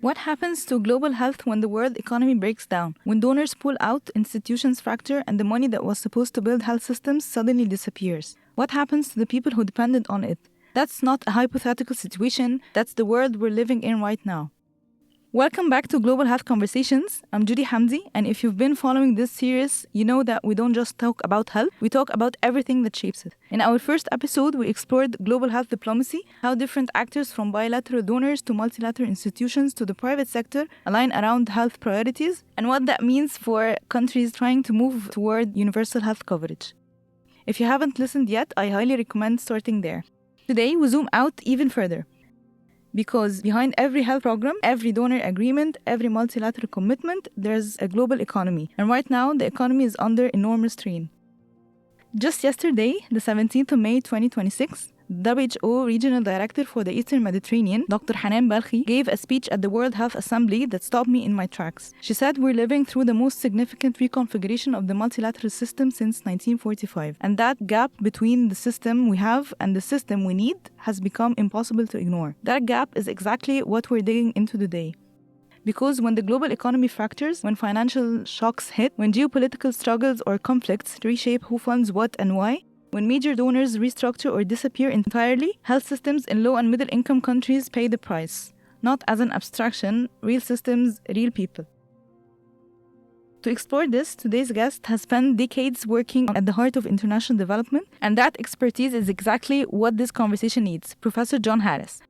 What happens to global health when the world economy breaks down? When donors pull out, institutions fracture, and the money that was supposed to build health systems suddenly disappears? What happens to the people who depended on it? That's not a hypothetical situation. That's the world we're living in right now. Welcome back to Global Health Conversations. I'm Judy Hamdy, and if you've been following this series, you know that we don't just talk about health, we talk about everything that shapes it. In our first episode, we explored global health diplomacy, how different actors from bilateral donors to multilateral institutions to the private sector align around health priorities, and what that means for countries trying to move toward universal health coverage. If you haven't listened yet, I highly recommend starting there. Today, we zoom out even further. Because behind every health program, every donor agreement, every multilateral commitment, there's a global economy. And right now, the economy is under enormous strain. Just yesterday, the 17th of May 2026, WHO Regional Director for the Eastern Mediterranean, Dr. Hanan Balkhi, gave a speech at the World Health Assembly that stopped me in my tracks. She said we're living through the most significant reconfiguration of the multilateral system since 1945. And that gap between the system we have and the system we need has become impossible to ignore. That gap is exactly what we're digging into today. Because when the global economy fractures, when financial shocks hit, when geopolitical struggles or conflicts reshape who funds what and why, when major donors restructure or disappear entirely, health systems in low and middle income countries pay the price. Not as an abstraction, real systems, real people. To explore this, today's guest has spent decades working at the heart of international development, and that expertise is exactly what this conversation needs. Professor John Harris.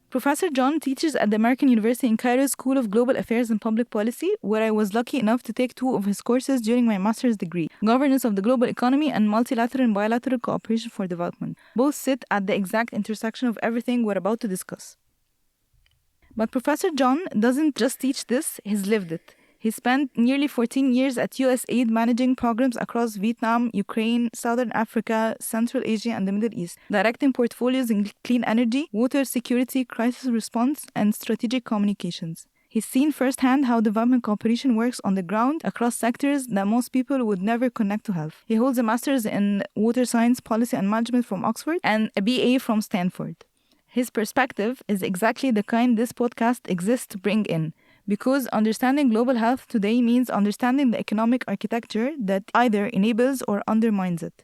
Professor John teaches at the American University in Cairo School of Global Affairs and Public Policy, where I was lucky enough to take 2 of his courses during my master's degree, Governance of the Global Economy and Multilateral and Bilateral Cooperation for Development. Both sit at the exact intersection of everything we're about to discuss. But Professor John doesn't just teach this, he's lived it. He spent nearly 14 years at USAID managing programs across Vietnam, Ukraine, Southern Africa, Central Asia, and the Middle East, directing portfolios in clean energy, water security, crisis response, and strategic communications. He's seen firsthand how development cooperation works on the ground across sectors that most people would never connect to health. He holds a master's in water science, policy, and management from Oxford and a BA from Stanford. His perspective is exactly the kind this podcast exists to bring in. Because understanding global health today means understanding the economic architecture that either enables or undermines it.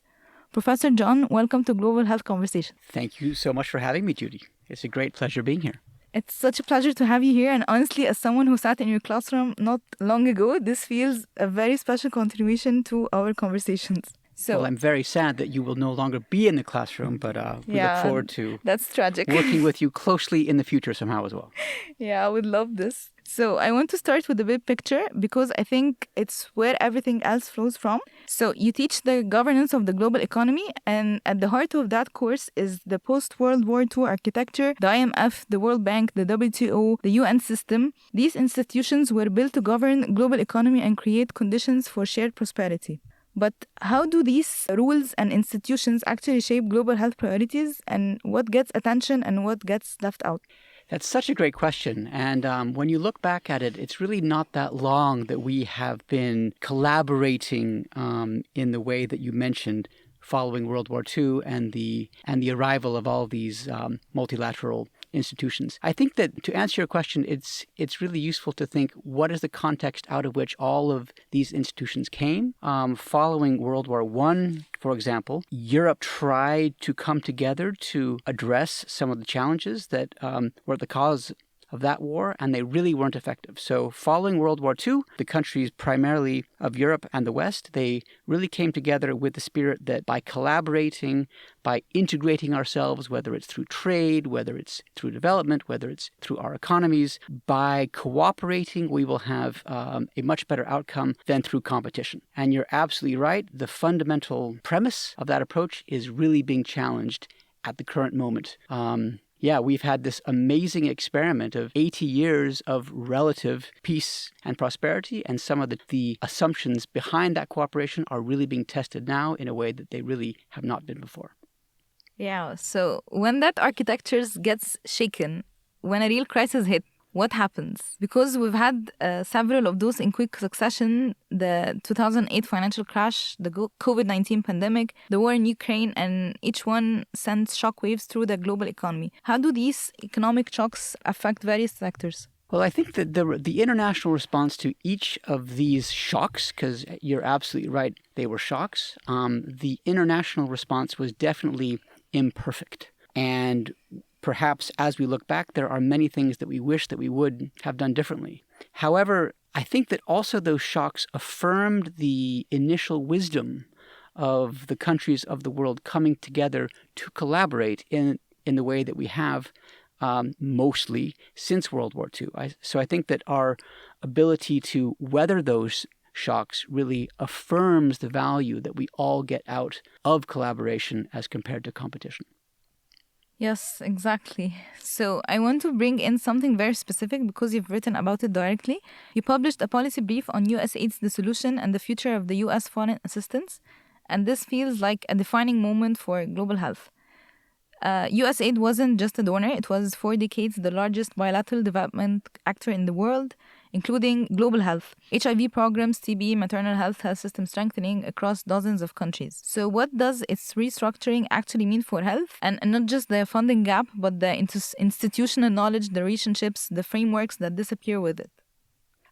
Professor John, welcome to Global Health Conversation. Thank you so much for having me, Judy. It's a great pleasure being here. It's such a pleasure to have you here. And honestly, as someone who sat in your classroom not long ago, this feels a very special contribution to our conversations. Well, I'm very sad that you will no longer be in the classroom, but we look forward to that's tragic. Working with you closely in the future somehow as well. Yeah, I would love this. So I want to start with the big picture because I think it's where everything else flows from. So you teach the governance of the global economy, and at the heart of that course is the post-World War II architecture, the IMF, the World Bank, the WTO, the UN system. These institutions were built to govern global economy and create conditions for shared prosperity. But how do these rules and institutions actually shape global health priorities, and what gets attention and what gets left out? That's such a great question. And when you look back at it, it's really not that long that we have been collaborating in the way that you mentioned following World War II and the arrival of all these multilateral institutions. I think that to answer your question, it's really useful to think what is the context out of which all of these institutions came. Following World War I, for example, Europe tried to come together to address some of the challenges that were the cause of that war, and they really weren't effective. So following World War II, the countries primarily of Europe and the West, they really came together with the spirit that by collaborating, by integrating ourselves, whether it's through trade, whether it's through development, whether it's through our economies, by cooperating, we will have a much better outcome than through competition. And you're absolutely right. The fundamental premise of that approach is really being challenged at the current moment. We've had this amazing experiment of 80 years of relative peace and prosperity, and some of the assumptions behind that cooperation are really being tested now in a way that they really have not been before. Yeah, so when that architecture gets shaken, when a real crisis hits, what happens? Because we've had several of those in quick succession, the 2008 financial crash, the COVID-19 pandemic, the war in Ukraine, and each one sends shockwaves through the global economy. How do these economic shocks affect various sectors? Well, I think that the international response to each of these shocks, because you're absolutely right, they were shocks, the international response was definitely imperfect. And perhaps as we look back, there are many things that we wish that we would have done differently. However, I think that also those shocks affirmed the initial wisdom of the countries of the world coming together to collaborate in the way that we have mostly since World War II. So I think that our ability to weather those shocks really affirms the value that we all get out of collaboration as compared to competition. Yes, exactly. So I want to bring in something very specific because you've written about it directly. You published a policy brief on USAID's dissolution and the future of the US foreign assistance, and this feels like a defining moment for global health. USAID wasn't just a donor, it was for decades the largest bilateral development actor in the world, including global health, HIV programs, TB, maternal health system strengthening across dozens of countries. So what does its restructuring actually mean for health? And not just the funding gap, but the institutional knowledge, the relationships, the frameworks that disappear with it.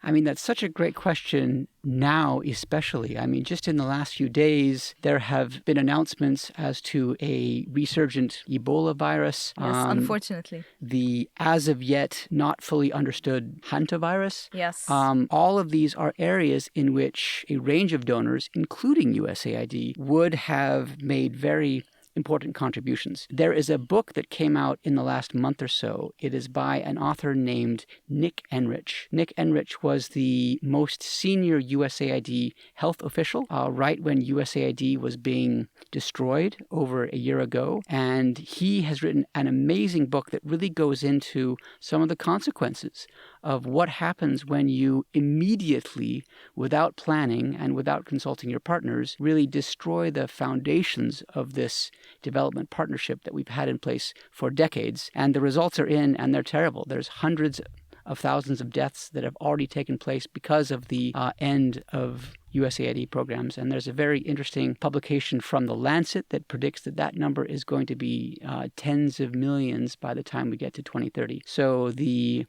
I mean, that's such a great question now, especially. I mean, just in the last few days, there have been announcements as to a resurgent Ebola virus. Yes, unfortunately. The as of yet not fully understood hantavirus. Yes. All of these are areas in which a range of donors, including USAID, would have made very important contributions. There is a book that came out in the last month or so. It is by an author named Nick Enrich. Nick Enrich was the most senior USAID health official right when USAID was being destroyed over a year ago. And he has written an amazing book that really goes into some of the consequences of what happens when you immediately, without planning and without consulting your partners, really destroy the foundations of this development partnership that we've had in place for decades. And the results are in, and they're terrible. There's hundreds of thousands of deaths that have already taken place because of the end of USAID programs. And there's a very interesting publication from The Lancet that predicts that that number is going to be tens of millions by the time we get to 2030. So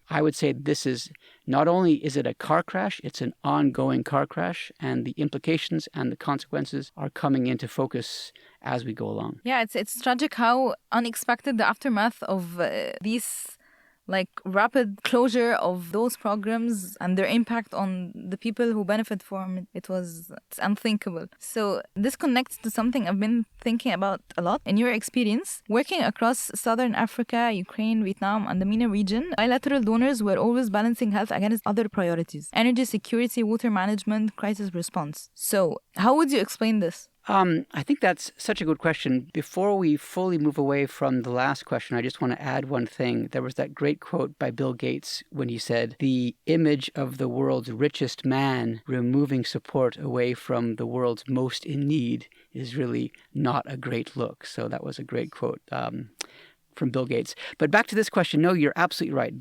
I would say this is not only is it a car crash, it's an ongoing car crash, and the implications and the consequences are coming into focus as we go along. Yeah, it's tragic how unexpected the aftermath of these rapid closure of those programs and their impact on the people who benefit from it. It's unthinkable. So this connects to something I've been thinking about a lot. In your experience, working across Southern Africa, Ukraine, Vietnam, and the MENA region, bilateral donors were always balancing health against other priorities: energy security, water management, crisis response. So how would you explain this? I think that's such a good question. Before we fully move away from the last question, I just want to add one thing. There was that great quote by Bill Gates when he said, "The image of the world's richest man removing support away from the world's most in need is really not a great look." So that was a great quote from Bill Gates. But back to this question, no, you're absolutely right.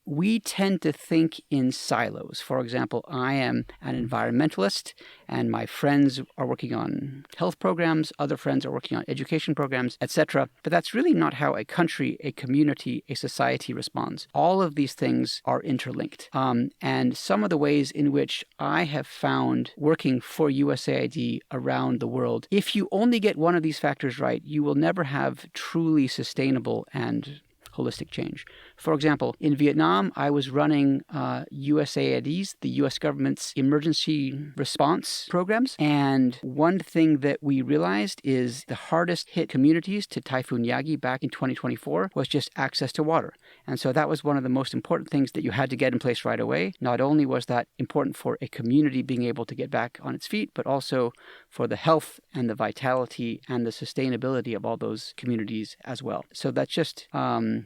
We tend to think in silos. For example, I am an environmentalist and my friends are working on health programs, other friends are working on education programs, etc. But that's really not how a country, a community, a society responds. All of these things are interlinked. And some of the ways in which I have found working for USAID around the world, if you only get one of these factors right, you will never have truly sustainable and holistic change. For example, in Vietnam, I was running USAID's, the U.S. government's emergency response programs. And one thing that we realized is the hardest hit communities to Typhoon Yagi back in 2024 was just access to water. And so that was one of the most important things that you had to get in place right away. Not only was that important for a community being able to get back on its feet, but also for the health and the vitality and the sustainability of all those communities as well. So that's just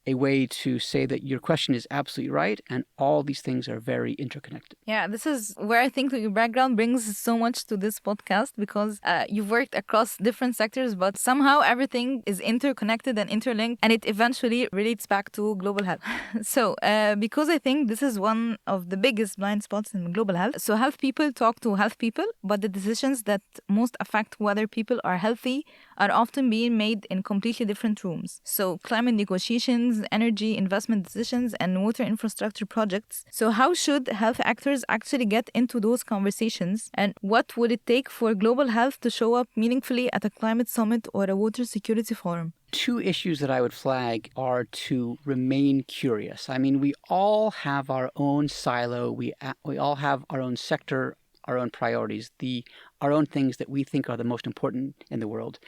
a way to say that your question is absolutely right, and all these things are very interconnected. Yeah, this is where I think your background brings so much to this podcast, because you've worked across different sectors, but somehow everything is interconnected and interlinked, and it eventually relates back to global health. So, because I think this is one of the biggest blind spots in global health. So, health people talk to health people, but the decisions that most affect whether people are healthy are often being made in completely different rooms. So, climate negotiations, energy investment decisions, and water infrastructure projects. So, how should health actors actually get into those conversations? And what would it take for global health to show up meaningfully at a climate summit or a water security forum? Two issues that I would flag are to remain curious. I mean, we all have our own silo. We all have our own sector, our own priorities, our own things that we think are the most important in the world.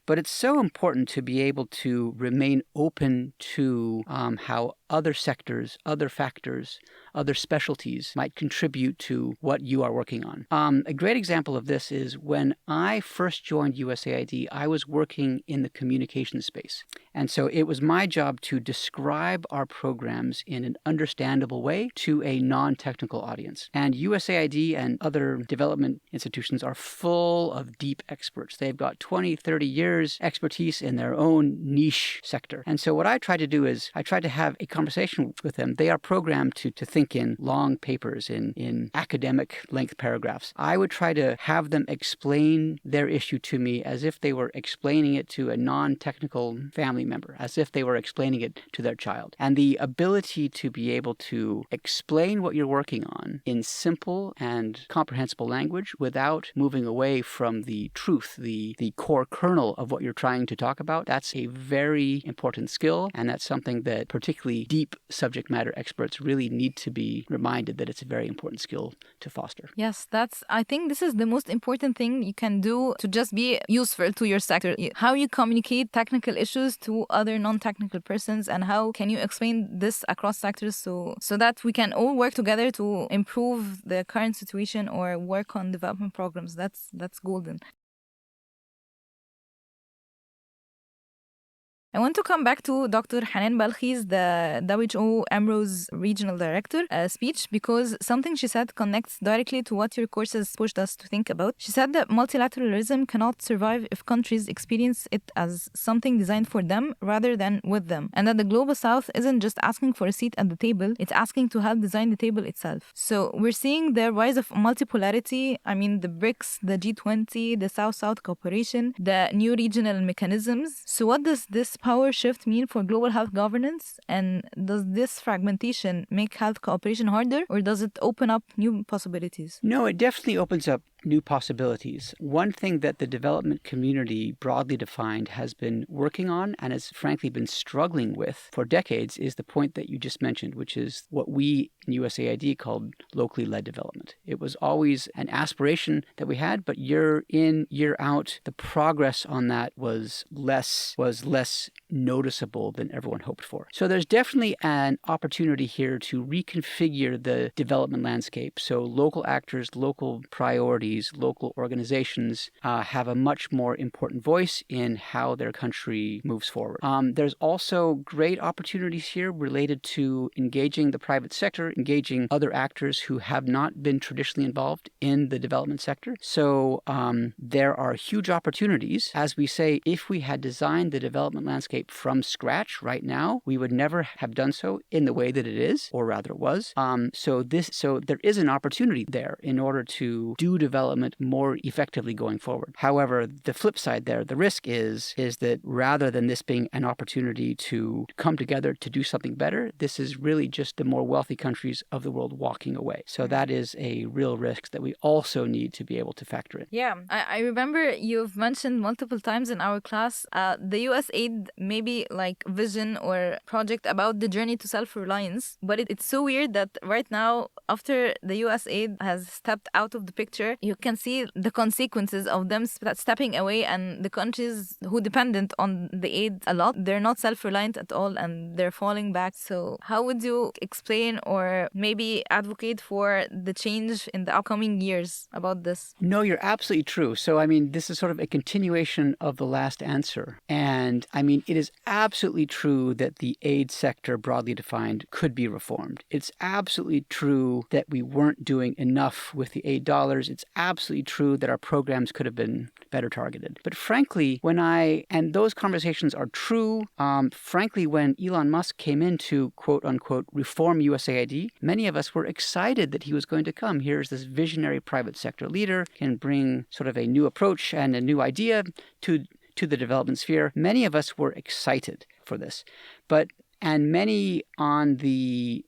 But it's so important to be able to remain open to how other sectors, other factors, other specialties might contribute to what you are working on. A great example of this is when I first joined USAID, I was working in the communications space. And so it was my job to describe our programs in an understandable way to a non-technical audience. And USAID and other development institutions are full of deep experts. They've got 20, 30 years expertise in their own niche sector. And so what I try to do is I try to have a conversation with them. They are programmed to think in long papers, in academic length paragraphs. I would try to have them explain their issue to me as if they were explaining it to a non-technical family member, as if they were explaining it to their child. And the ability to be able to explain what you're working on in simple and comprehensible language without moving away from the truth, the core kernel of what you're trying to talk about, that's a very important skill. And that's something that particularly deep subject matter experts really need to be reminded that it's a very important skill to foster. Yes, I think this is the most important thing you can do to just be useful to your sector. How you communicate technical issues to other non-technical persons, and how can you explain this across sectors so that we can all work together to improve the current situation or work on development programs. That's golden. I want to come back to Dr. Hanan Balkhi's, the WHO AMRO's regional director, speech, because something she said connects directly to what your course has pushed us to think about. She said that multilateralism cannot survive if countries experience it as something designed for them rather than with them, and that the Global South isn't just asking for a seat at the table, it's asking to help design the table itself. So we're seeing the rise of multipolarity. I mean, the BRICS, the G20, the South-South cooperation, the new regional mechanisms. So what does this power shift mean for global health governance? And does this fragmentation make health cooperation harder, or does it open up new possibilities? No, it definitely opens up new possibilities. One thing that the development community, broadly defined, has been working on and has frankly been struggling with for decades is the point that you just mentioned, which is what we in USAID called locally led development. It was always an aspiration that we had, but year in, year out, the progress on that was less noticeable than everyone hoped for. So there's definitely an opportunity here to reconfigure the development landscape. So local actors, local priorities, local organizations have a much more important voice in how their country moves forward. There's also great opportunities here related to engaging the private sector, engaging other actors who have not been traditionally involved in the development sector. So there are huge opportunities. As we say, if we had designed the development landscape from scratch right now, we would never have done so in the way that it is, or rather was. So there is an opportunity there in order to do development more effectively going forward. However, the flip side there, the risk is that rather than this being an opportunity to come together to do something better, this is really just the more wealthy countries of the world walking away. So that is a real risk that we also need to be able to factor in. Yeah, I remember you've mentioned multiple times in our class the USAID maybe like vision or project about the journey to self-reliance. But it's so weird that right now, after the USAID has stepped out of the picture, you can see the consequences of them stepping away, and the countries who dependent on the aid a lot, they're not self-reliant at all and they're falling back. So how would you explain or maybe advocate for the change in the upcoming years about this? No, you're absolutely true. So, I mean, this is sort of a continuation of the last answer. And I mean, it is absolutely true that the aid sector, broadly defined, could be reformed. It's absolutely true that we weren't doing enough with the aid dollars. It's absolutely true that our programs could have been better targeted. But frankly, and those conversations are true, frankly, when Elon Musk came in to quote unquote reform USAID, many of us were excited that he was going to come. Here's this visionary private sector leader, can bring sort of a new approach and a new idea to the development sphere. Many of us were excited for this. And many on the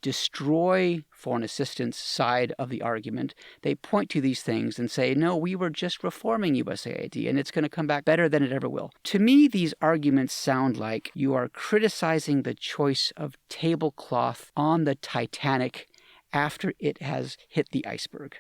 destroy foreign assistance side of the argument, they point to these things and say, no, we were just reforming USAID and it's going to come back better than it ever will. To me, these arguments sound like you are criticizing the choice of tablecloth on the Titanic after it has hit the iceberg.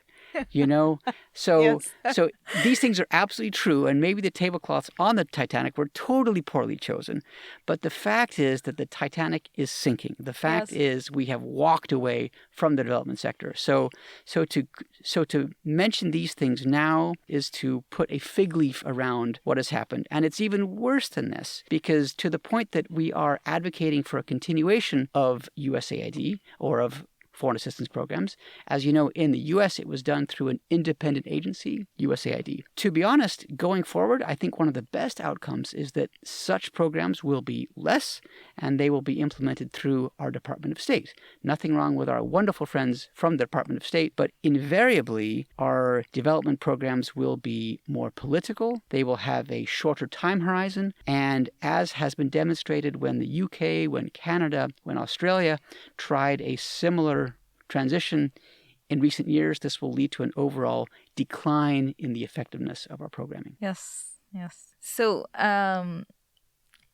So these things are absolutely true, and maybe the tablecloths on the Titanic were totally poorly chosen, but the fact is that the Titanic is sinking. The fact is we have walked away from the development sector. So to mention these things now is to put a fig leaf around what has happened, and it's even worse than this, because to the point that we are advocating for a continuation of USAID or of foreign assistance programs. As you know, in the U.S., it was done through an independent agency, USAID. To be honest, going forward, I think one of the best outcomes is that such programs will be less, and they will be implemented through our Department of State. Nothing wrong with our wonderful friends from the Department of State, but invariably, our development programs will be more political. They will have a shorter time horizon, and as has been demonstrated when the UK, when Canada, when Australia tried a similar transition in recent years, this will lead to an overall decline in the effectiveness of our programming. Yes. So,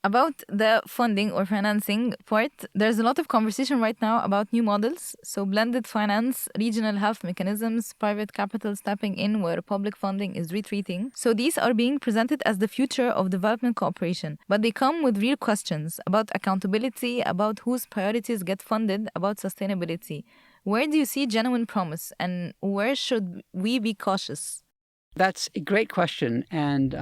about the funding or financing part, there's a lot of conversation right now about new models. So blended finance, regional health mechanisms, private capital stepping in where public funding is retreating. So these are being presented as the future of development cooperation, but they come with real questions about accountability, about whose priorities get funded, about sustainability. Where do you see genuine promise, and where should we be cautious? That's a great question. And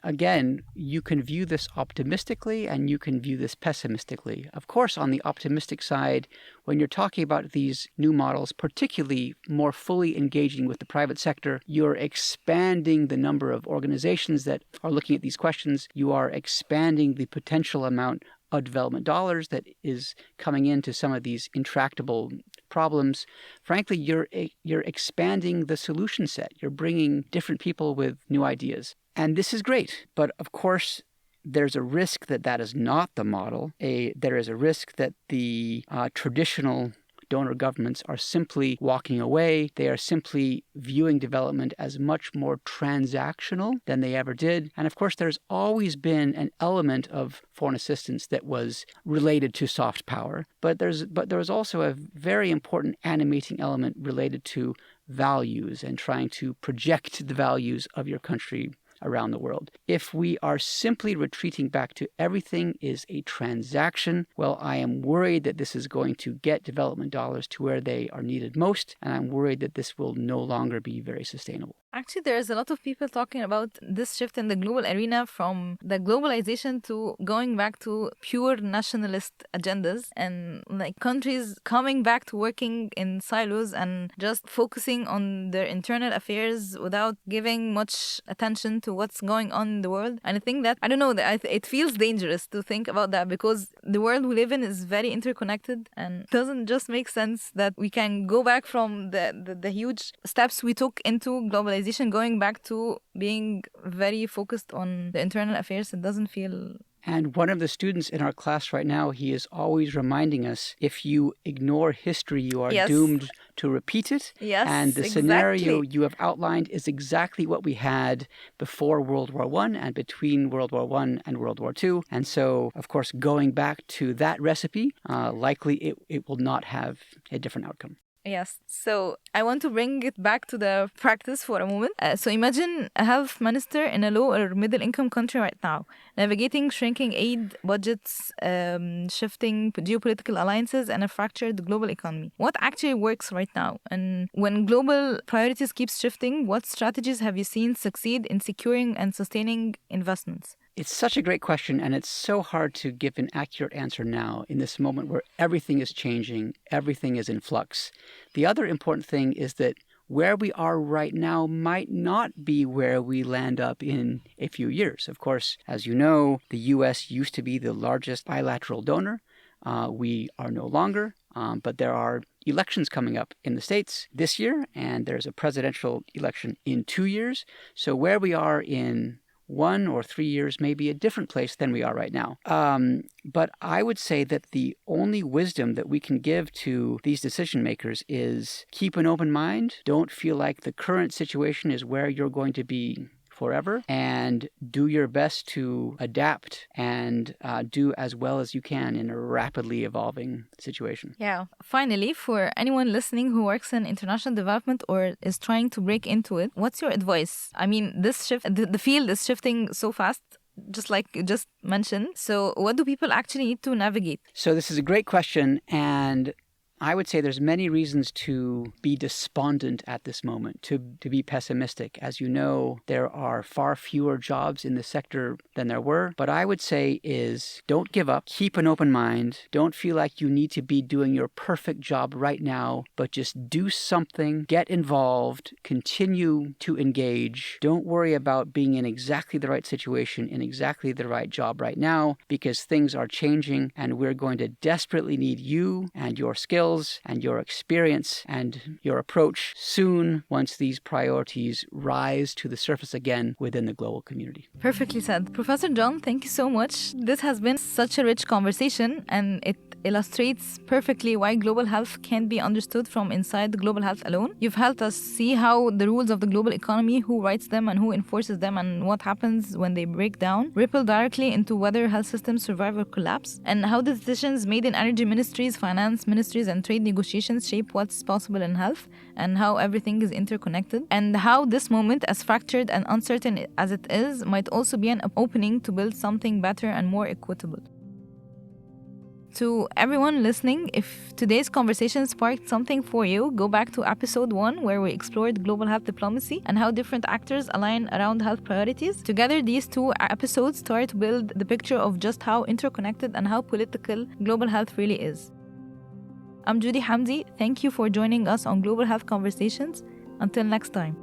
again, you can view this optimistically and you can view this pessimistically. Of course, on the optimistic side, when you're talking about these new models, particularly more fully engaging with the private sector, you're expanding the number of organizations that are looking at these questions. You are expanding the potential amount of development dollars that is coming into some of these intractable problems. Frankly, you're expanding the solution set. You're bringing different people with new ideas. And this is great. But of course, there's a risk that is not the model. There is a risk that the traditional donor governments are simply walking away. They are simply viewing development as much more transactional than they ever did. And of course, there's always been an element of foreign assistance that was related to soft power. But there was also a very important animating element related to values and trying to project the values of your country around the world. If we are simply retreating back to everything is a transaction, well, I am worried that this is going to get development dollars to where they are needed most, and I'm worried that this will no longer be very sustainable. Actually, there's a lot of people talking about this shift in the global arena from the globalization to going back to pure nationalist agendas and like countries coming back to working in silos and just focusing on their internal affairs without giving much attention to what's going on in the world. And I think that, I don't know, it feels dangerous to think about that because the world we live in is very interconnected and doesn't just make sense that we can go back from the huge steps we took into globalization going back to being very focused on the internal affairs. It doesn't feel... And one of the students in our class right now, he is always reminding us, if you ignore history, you are doomed to repeat it. Yes, and the scenario you have outlined is exactly what we had before World War I and between World War I and World War II. And so, of course, going back to that recipe, likely it will not have a different outcome. Yes. So I want to bring it back to the practice for a moment. So imagine a health minister in a low or middle income country right now, navigating shrinking aid budgets, shifting geopolitical alliances, and a fractured global economy. What actually works right now? And when global priorities keep shifting, what strategies have you seen succeed in securing and sustaining investments? It's such a great question, and it's so hard to give an accurate answer now in this moment where everything is changing, everything is in flux. The other important thing is that where we are right now might not be where we land up in a few years. Of course, as you know, the U.S. used to be the largest bilateral donor. We are no longer, but there are elections coming up in the States this year, and there's a presidential election in 2 years. So where we are in 1 or 3 years may be a different place than we are right now. But I would say that the only wisdom that we can give to these decision makers is keep an open mind. Don't feel like the current situation is where you're going to be forever, and do your best to adapt and do as well as you can in a rapidly evolving situation. Yeah. Finally, for anyone listening who works in international development or is trying to break into it, what's your advice? I mean, this shift, the field is shifting so fast, just like you just mentioned. So what do people actually need to navigate? So this is a great question, and I would say there's many reasons to be despondent at this moment, to be pessimistic. As you know, there are far fewer jobs in the sector than there were. But I would say is don't give up, keep an open mind. Don't feel like you need to be doing your perfect job right now, but just do something, get involved, continue to engage. Don't worry about being in exactly the right situation, in exactly the right job right now, because things are changing and we're going to desperately need you and your skills and your experience and your approach soon once these priorities rise to the surface again within the global community. Perfectly said. Professor John, thank you so much. This has been such a rich conversation, and it illustrates perfectly why global health can't be understood from inside the global health alone. You've helped us see how the rules of the global economy, who writes them and who enforces them, and what happens when they break down, ripple directly into whether health systems survive or collapse, and how the decisions made in energy ministries, finance ministries, and trade negotiations shape what's possible in health, and how everything is interconnected, and how this moment, as fractured and uncertain as it is, might also be an opening to build something better and more equitable. To everyone listening, if today's conversation sparked something for you, go back to episode 1 where we explored global health diplomacy and how different actors align around health priorities. Together, these 2 episodes start to build the picture of just how interconnected and how political global health really is. I'm Judy Hamdy. Thank you for joining us on Global Health Conversations. Until next time.